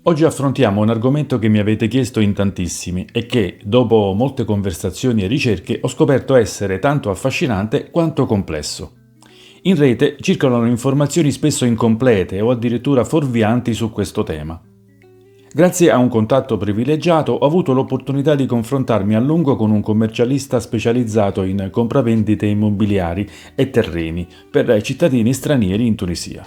Oggi affrontiamo un argomento che mi avete chiesto in tantissimi e che, dopo molte conversazioni e ricerche, ho scoperto essere tanto affascinante quanto complesso. In rete circolano informazioni spesso incomplete o addirittura fuorvianti su questo tema. Grazie a un contatto privilegiato ho avuto l'opportunità di confrontarmi a lungo con un commercialista specializzato in compravendite immobiliari e terreni per cittadini stranieri in Tunisia.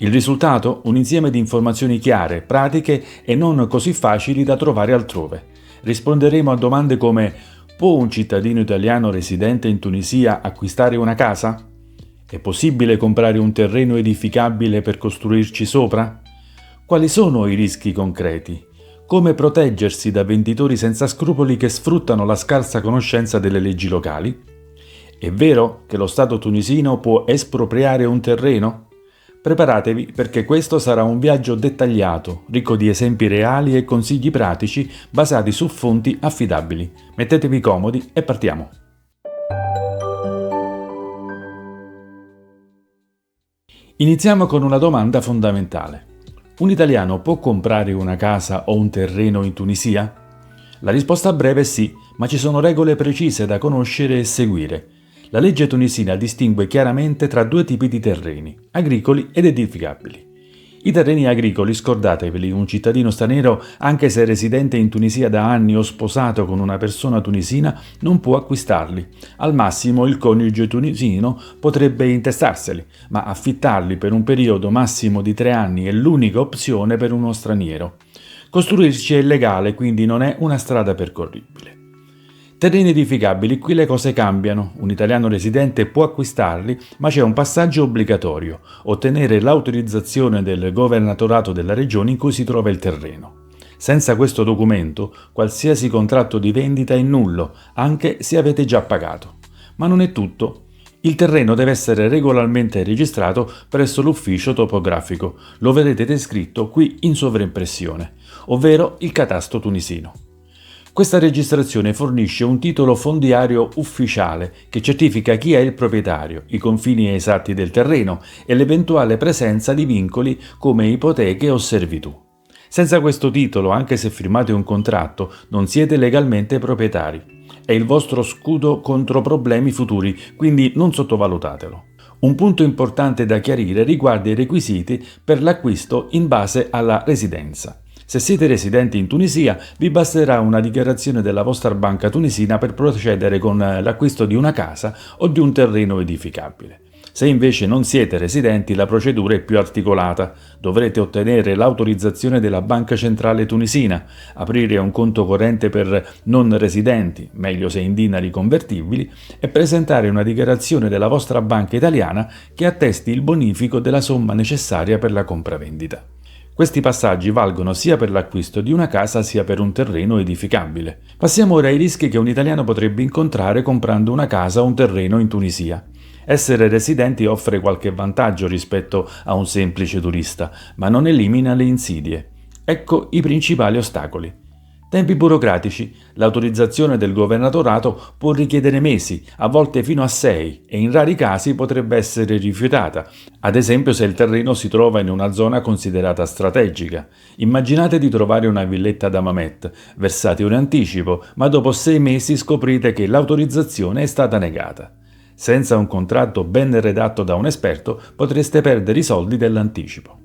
Il risultato? Un insieme di informazioni chiare, pratiche e non così facili da trovare altrove. Risponderemo a domande come: può un cittadino italiano residente in Tunisia acquistare una casa? È possibile comprare un terreno edificabile per costruirci sopra? Quali sono i rischi concreti? Come proteggersi da venditori senza scrupoli che sfruttano la scarsa conoscenza delle leggi locali? È vero che lo Stato tunisino può espropriare un terreno? Preparatevi perché questo sarà un viaggio dettagliato, ricco di esempi reali e consigli pratici basati su fonti affidabili. Mettetevi comodi e partiamo! Iniziamo con una domanda fondamentale. Un italiano può comprare una casa o un terreno in Tunisia? La risposta breve è sì, ma ci sono regole precise da conoscere e seguire. La legge tunisina distingue chiaramente tra due tipi di terreni, agricoli ed edificabili. I terreni agricoli, scordateveli, un cittadino straniero, anche se residente in Tunisia da anni o sposato con una persona tunisina, non può acquistarli. Al massimo il coniuge tunisino potrebbe intestarseli, ma affittarli per un periodo massimo di 3 anni è l'unica opzione per uno straniero. Costruirci è illegale, quindi non è una strada percorribile. Terreni edificabili, qui le cose cambiano. Un italiano residente può acquistarli, ma c'è un passaggio obbligatorio: ottenere l'autorizzazione del governatorato della regione in cui si trova il terreno. Senza questo documento, qualsiasi contratto di vendita è nullo, anche se avete già pagato. Ma non è tutto. Il terreno deve essere regolarmente registrato presso l'ufficio topografico. Lo vedrete descritto qui in sovraimpressione, ovvero il catasto tunisino. Questa registrazione fornisce un titolo fondiario ufficiale che certifica chi è il proprietario, i confini esatti del terreno e l'eventuale presenza di vincoli come ipoteche o servitù. Senza questo titolo, anche se firmate un contratto, non siete legalmente proprietari. È il vostro scudo contro problemi futuri, quindi non sottovalutatelo. Un punto importante da chiarire riguarda i requisiti per l'acquisto in base alla residenza. Se siete residenti in Tunisia, vi basterà una dichiarazione della vostra banca tunisina per procedere con l'acquisto di una casa o di un terreno edificabile. Se invece non siete residenti, la procedura è più articolata. Dovrete ottenere l'autorizzazione della Banca Centrale Tunisina, aprire un conto corrente per non residenti, meglio se in dinari convertibili, e presentare una dichiarazione della vostra banca italiana che attesti il bonifico della somma necessaria per la compravendita. Questi passaggi valgono sia per l'acquisto di una casa sia per un terreno edificabile. Passiamo ora ai rischi che un italiano potrebbe incontrare comprando una casa o un terreno in Tunisia. Essere residenti offre qualche vantaggio rispetto a un semplice turista, ma non elimina le insidie. Ecco i principali ostacoli. Tempi burocratici. L'autorizzazione del governatorato può richiedere mesi, a volte fino a 6, e in rari casi potrebbe essere rifiutata, ad esempio se il terreno si trova in una zona considerata strategica. Immaginate di trovare una villetta da Mamet, versate un anticipo, ma dopo 6 mesi scoprite che l'autorizzazione è stata negata. Senza un contratto ben redatto da un esperto potreste perdere i soldi dell'anticipo.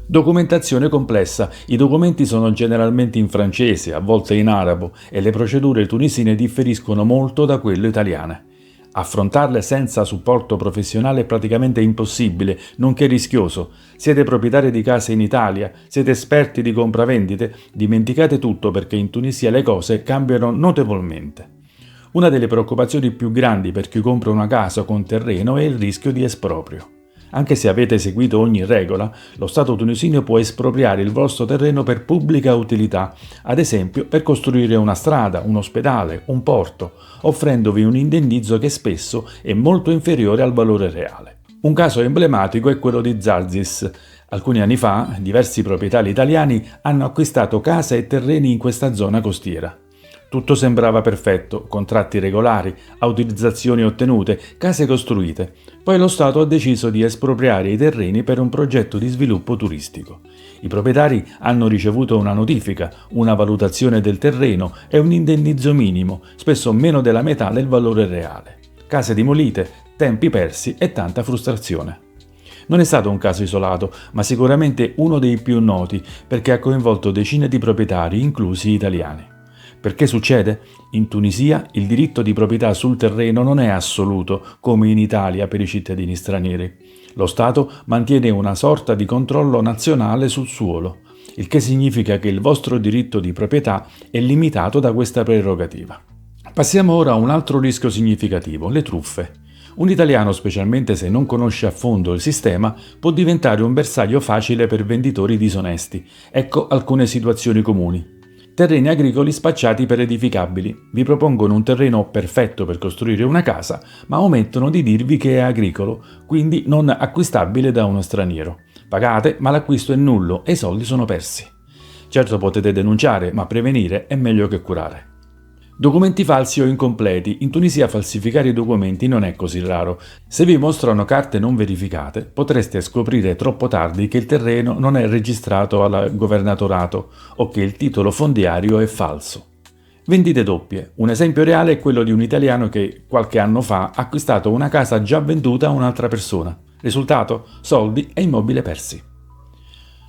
Documentazione complessa. I documenti sono generalmente in francese, a volte in arabo, e le procedure tunisine differiscono molto da quelle italiane. Affrontarle senza supporto professionale è praticamente impossibile, nonché rischioso. Siete proprietari di case in Italia, siete esperti di compravendite, dimenticate tutto perché in Tunisia le cose cambiano notevolmente. Una delle preoccupazioni più grandi per chi compra una casa con terreno è il rischio di esproprio. Anche se avete seguito ogni regola, lo Stato tunisino può espropriare il vostro terreno per pubblica utilità, ad esempio per costruire una strada, un ospedale, un porto, offrendovi un indennizzo che spesso è molto inferiore al valore reale. Un caso emblematico è quello di Zarzis. Alcuni anni fa, diversi proprietari italiani hanno acquistato case e terreni in questa zona costiera. Tutto sembrava perfetto, contratti regolari, autorizzazioni ottenute, case costruite. Poi lo Stato ha deciso di espropriare i terreni per un progetto di sviluppo turistico. I proprietari hanno ricevuto una notifica, una valutazione del terreno e un indennizzo minimo, spesso meno della metà del valore reale. Case demolite, tempi persi e tanta frustrazione. Non è stato un caso isolato, ma sicuramente uno dei più noti perché ha coinvolto decine di proprietari, inclusi italiani. Perché succede? In Tunisia il diritto di proprietà sul terreno non è assoluto, come in Italia per i cittadini stranieri. Lo Stato mantiene una sorta di controllo nazionale sul suolo, il che significa che il vostro diritto di proprietà è limitato da questa prerogativa. Passiamo ora a un altro rischio significativo, le truffe. Un italiano, specialmente se non conosce a fondo il sistema, può diventare un bersaglio facile per venditori disonesti. Ecco alcune situazioni comuni. Terreni agricoli spacciati per edificabili. Vi propongono un terreno perfetto per costruire una casa, ma omettono di dirvi che è agricolo, quindi non acquistabile da uno straniero. Pagate, ma l'acquisto è nullo e i soldi sono persi. Certo potete denunciare, ma prevenire è meglio che curare. Documenti falsi o incompleti. In Tunisia falsificare i documenti non è così raro. Se vi mostrano carte non verificate, potreste scoprire troppo tardi che il terreno non è registrato al governatorato o che il titolo fondiario è falso. Vendite doppie. Un esempio reale è quello di un italiano che qualche anno fa ha acquistato una casa già venduta a un'altra persona. Risultato? Soldi e immobile persi.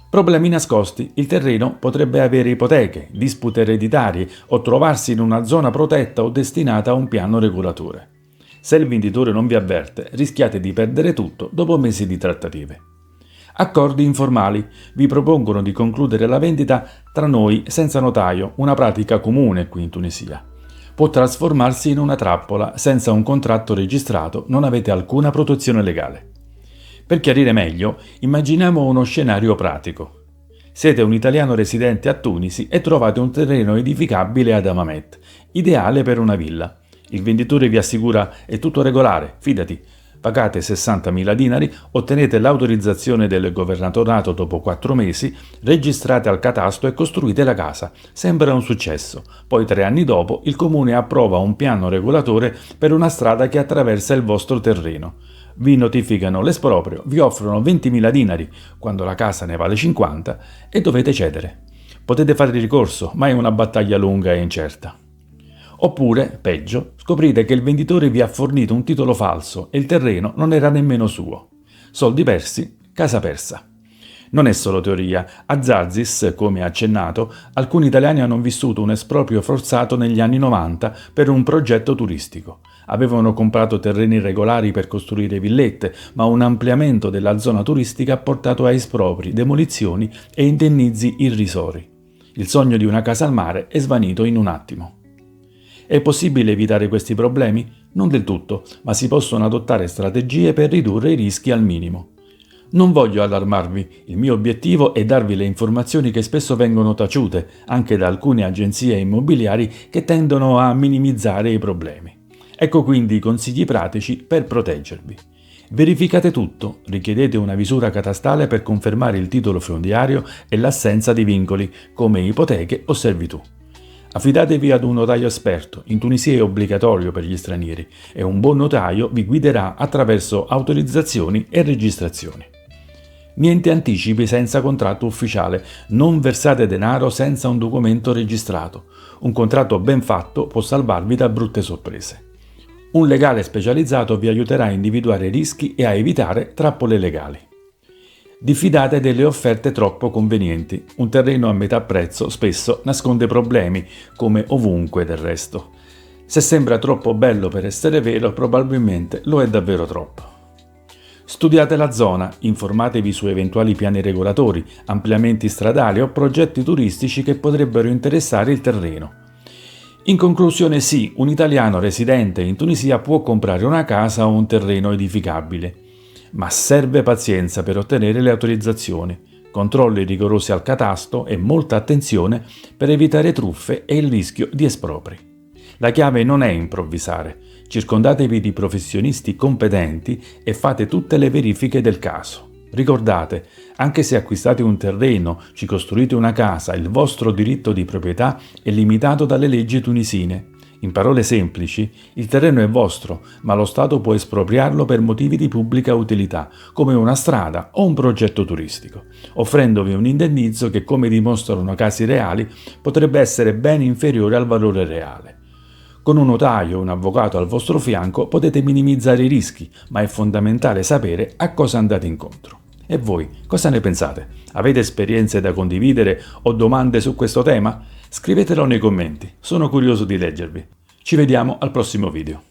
Problemi nascosti. Il terreno potrebbe avere ipoteche, dispute ereditarie o trovarsi in una zona protetta o destinata a un piano regolatore. Se il venditore non vi avverte, rischiate di perdere tutto dopo mesi di trattative. Accordi informali. Vi propongono di concludere la vendita tra noi senza notaio, una pratica comune qui in Tunisia. Può trasformarsi in una trappola. Senza un contratto registrato non avete alcuna protezione legale. Per chiarire meglio, immaginiamo uno scenario pratico. Siete un italiano residente a Tunisi e trovate un terreno edificabile ad Hammamet, ideale per una villa. Il venditore vi assicura è tutto regolare, fidati. Pagate 60.000 dinari, ottenete l'autorizzazione del governatorato dopo 4 mesi, registrate al catasto e costruite la casa. Sembra un successo. Poi 3 anni dopo il comune approva un piano regolatore per una strada che attraversa il vostro terreno. Vi notificano l'esproprio, vi offrono 20.000 dinari quando la casa ne vale 50 e dovete cedere. Potete fare ricorso, ma è una battaglia lunga e incerta. Oppure, peggio, scoprite che il venditore vi ha fornito un titolo falso e il terreno non era nemmeno suo. Soldi persi, casa persa. Non è solo teoria. A Zazis, come accennato, alcuni italiani hanno vissuto un esproprio forzato negli anni 90 per un progetto turistico. Avevano comprato terreni regolari per costruire villette, ma un ampliamento della zona turistica ha portato a espropri, demolizioni e indennizi irrisori. Il sogno di una casa al mare è svanito in un attimo. È possibile evitare questi problemi? Non del tutto, ma si possono adottare strategie per ridurre i rischi al minimo. Non voglio allarmarvi, il mio obiettivo è darvi le informazioni che spesso vengono taciute, anche da alcune agenzie immobiliari che tendono a minimizzare i problemi. Ecco quindi i consigli pratici per proteggervi. Verificate tutto, richiedete una visura catastale per confermare il titolo fondiario e l'assenza di vincoli, come ipoteche o servitù. Affidatevi ad un notaio esperto, in Tunisia è obbligatorio per gli stranieri, e un buon notaio vi guiderà attraverso autorizzazioni e registrazioni. Niente anticipi senza contratto ufficiale, non versate denaro senza un documento registrato. Un contratto ben fatto può salvarvi da brutte sorprese. Un legale specializzato vi aiuterà a individuare rischi e a evitare trappole legali. Diffidate delle offerte troppo convenienti. Un terreno a metà prezzo spesso nasconde problemi, come ovunque del resto. Se sembra troppo bello per essere vero, probabilmente lo è davvero troppo. Studiate la zona, informatevi su eventuali piani regolatori, ampliamenti stradali o progetti turistici che potrebbero interessare il terreno. In conclusione sì, un italiano residente in Tunisia può comprare una casa o un terreno edificabile, ma serve pazienza per ottenere le autorizzazioni, controlli rigorosi al catasto e molta attenzione per evitare truffe e il rischio di espropri. La chiave non è improvvisare, circondatevi di professionisti competenti e fate tutte le verifiche del caso. Ricordate, anche se acquistate un terreno, ci costruite una casa, il vostro diritto di proprietà è limitato dalle leggi tunisine. In parole semplici, il terreno è vostro, ma lo Stato può espropriarlo per motivi di pubblica utilità, come una strada o un progetto turistico, offrendovi un indennizzo che, come dimostrano casi reali, potrebbe essere ben inferiore al valore reale. Con un notaio o un avvocato al vostro fianco potete minimizzare i rischi, ma è fondamentale sapere a cosa andate incontro. E voi, cosa ne pensate? Avete esperienze da condividere o domande su questo tema? Scrivetelo nei commenti, sono curioso di leggervi. Ci vediamo al prossimo video.